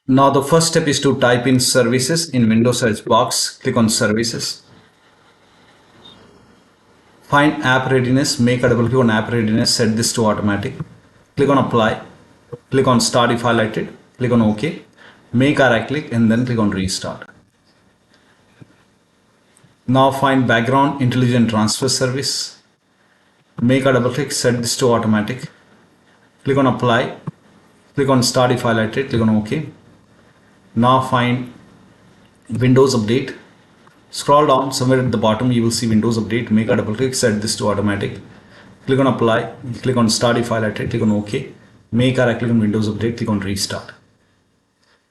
Now the first step is to type in services in Windows search box. Click on services. Find app readiness, make a double click on app readiness, set this to automatic. Click on apply, click on start if highlighted, click on OK, make a right click and then click on restart. Now find background intelligent transfer service, make a double click, set this to automatic, click on apply, click on start if highlighted, click on OK. Now find Windows update. Scroll down somewhere at the bottom, you will see Windows update, make a double click, set this to automatic. Click on apply, click on start if highlighted, click on OK, make a right click on Windows update, click on restart.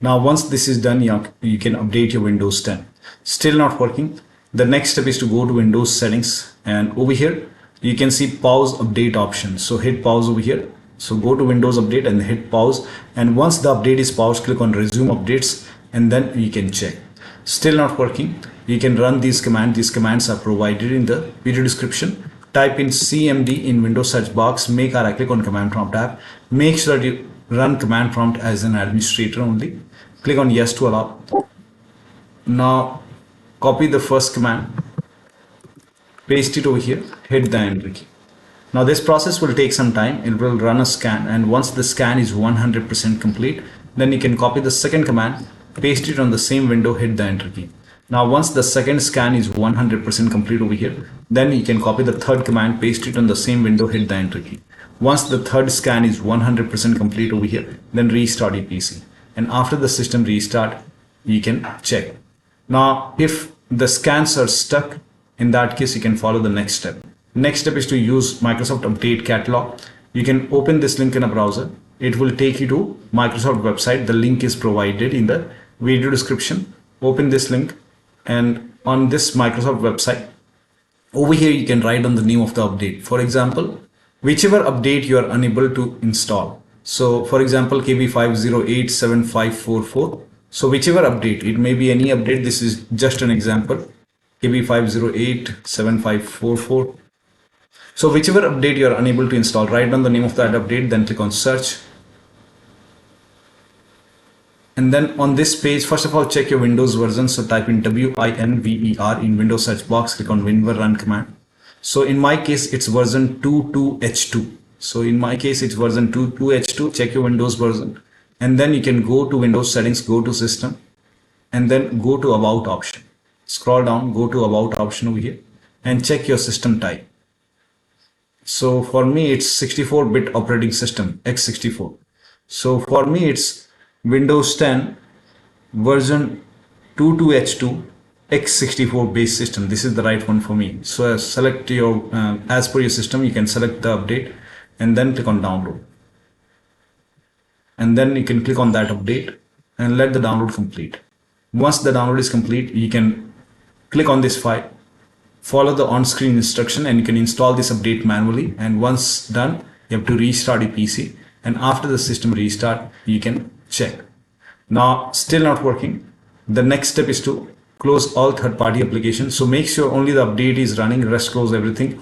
Now once this is done, you can update your Windows 10. Still not working. The next step is to go to Windows settings, and over here you can see pause update option. So hit pause over here. So go to Windows update and hit pause, and once the update is paused, click on resume updates and then you can check. Still not working. You can run these commands. These commands are provided in the video description. Type in CMD in Windows search box, make a right click on command prompt app. Make sure that you run command prompt as an administrator only. Click on yes to allow. Now copy the first command, paste it over here, hit the enter key. Now this process will take some time. It will run a scan, and once the scan is 100% complete, then you can copy the second command, paste it on the same window, hit the enter key. Now once the second scan is 100% complete over here, then you can copy the third command, paste it on the same window, hit the enter key. Once the third scan is 100% complete over here, then restart your PC. And after the system restart, you can check. Now if the scans are stuck, in that case you can follow the next step. Next step is to use Microsoft Update Catalog. You can open this link in a browser. It will take you to Microsoft website. The link is provided in the video description. Open this link, and on this Microsoft website, over here you can write on the name of the update. For example, whichever update you are unable to install. So for example, KB5087544. So whichever update, it may be any update. This is just an example, KB5087544. So whichever update you are unable to install, write down the name of that update, then click on search. And then on this page, first of all, check your Windows version. So type in WINVER in Windows search box, click on WinVer run command. So in my case, it's version 22H2. So in my case, it's version 22H2. Check your Windows version. And then you can go to Windows settings, go to system, and then go to about option. Scroll down, go to about option over here and check your system type. So for me, it's 64-bit operating system, x64. So for me, it's Windows 10 version 22H2 x64 base system. This is the right one for me. So select your, as per your system, you can select the update and then click on download. And then you can click on that update and let the download complete. Once the download is complete, you can click on this file, follow the on-screen instruction, and you can install this update manually. And once done, you have to restart your PC. And after the system restart, you can check. Now still not working. The next step is to close all third-party applications. So make sure only the update is running, rest close everything.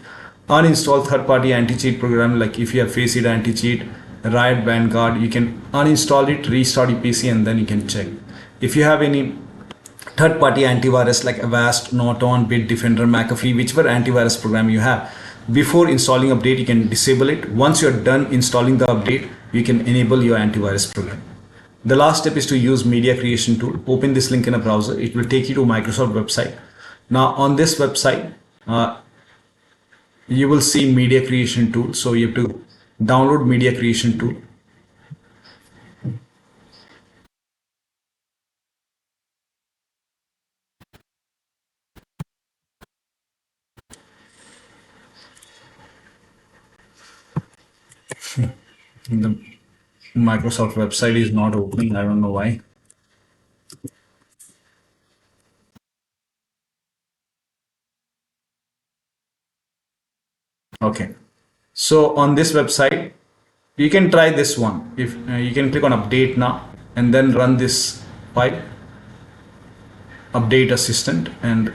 Uninstall third-party anti-cheat program, like if you have Faceit anti-cheat, Riot Vanguard, you can uninstall it, restart your PC, and then you can check. If you have any third-party antivirus like Avast, Norton, Bitdefender, McAfee, whichever antivirus program you have, before installing update, you can disable it. Once you're done installing the update, you can enable your antivirus program. The last step is to use media creation tool. Open this link in a browser. It will take you to Microsoft website. Now on this website, you will see media creation tool. So you have to download media creation tool. The Microsoft website is not opening. I don't know why. Okay. So on this website, you can try this one. If you can click on update now and then run this file, update assistant, and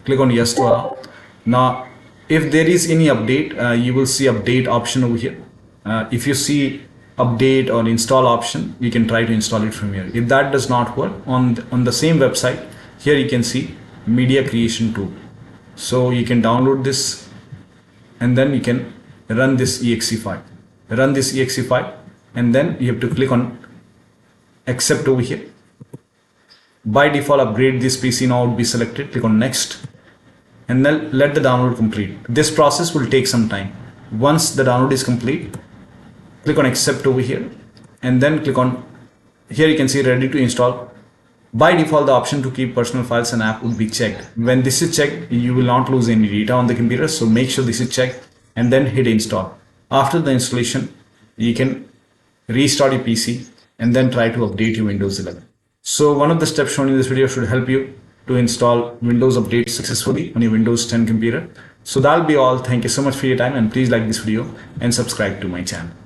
click on yes to allow. Now, if there is any update, you will see update option over here. If you see update or install option, you can try to install it from here. If that does not work, on the same website, here you can see media creation tool. So you can download this and then you can run this exe file. Run this exe file and then you have to click on accept over here. By default, upgrade this PC now would be selected. Click on next and then let the download complete. This process will take some time. Once the download is complete, click on accept over here and then click on here. You can see ready to install. By default, the option to keep personal files and app would be checked. When this is checked, you will not lose any data on the computer. So make sure this is checked and then hit install. After the installation, you can restart your PC and then try to update your Windows 11. So one of the steps shown in this video should help you to install Windows update successfully on your Windows 10 computer. So that'll be all. Thank you so much for your time and please like this video and subscribe to my channel.